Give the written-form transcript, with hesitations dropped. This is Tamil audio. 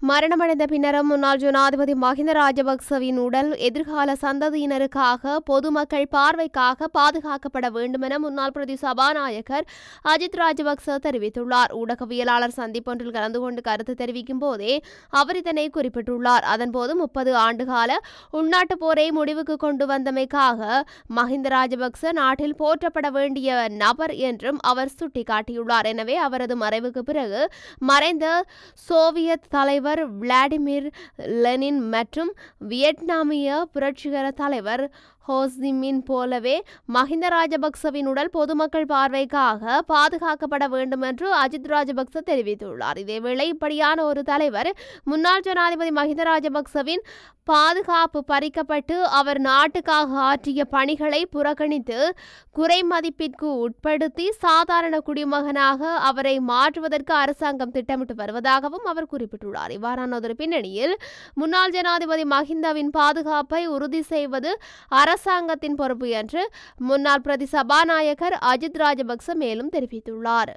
மரணமடைந்த பின்னரும் முன்னாள் ஜனாதிபதி மஹிந்த ராஜபக்சவின் உடல் எதிர்கால சந்ததியினருக்காக பொதுமக்கள் பார்வைக்காக பாதுகாக்கப்பட வேண்டுமென முன்னாள் பிரதி சபாநாயகர் அஜித் ராஜபக்ச தெரிவித்துள்ளார். ஊடகவியலாளர் சந்திப்பொன்றில் கலந்து கொண்டு கருத்து தெரிவிக்கும் போதே அவர் இதனை குறிப்பிட்டுள்ளார். அதன்போது 30 ஆண்டுகால உள்நாட்டு போரை முடிவுக்கு கொண்டு வந்தமைக்காக மஹிந்த ராஜபக்ச நாட்டில் போற்றப்பட வேண்டிய நபர் என்றும் அவர் சுட்டிக்காட்டியுள்ளார். எனவே அவரது மறைவுக்கு பிறகு மறைந்த சோவியத் தலைவர் விளாடிமிர் லெனின் மற்றும் வியட்நாமிய புரட்சிகர தலைவர் ஹோசிமின் போலவே மஹிந்த ராஜபக்சவின் உடல் பொதுமக்கள் பார்வைக்காக பாதுகாக்கப்பட வேண்டும் என்று அஜித் ராஜபக்ச தெரிவித்துள்ளார். இதேவேளை இப்படியான ஒரு தலைவர் முன்னாள் ஜனாதிபதி மஹிந்த ராஜபக்சவின் பாதுகாப்பு பறிக்கப்பட்டு அவர் நாட்டுக்காக ஆற்றிய பணிகளை புறக்கணித்து குறைமதிப்பிற்கு உட்படுத்தி சாதாரண குடிமகனாக அவரை மாற்றுவதற்கு அரசாங்கம் திட்டமிட்டு வருவதாகவும் அவர் குறிப்பிட்டுள்ளார். இவ்வாறான ஒரு பின்னணியில் முன்னாள் ஜனாதிபதி மஹிந்தவின் பாதுகாப்பை உறுதி செய்வது அரசாங்கத்தின் பொறுப்பு என்று முன்னாள் பிரதி சபாநாயகர் அஜித் ராஜபக்ச மேலும் தெரிவித்துள்ளார்.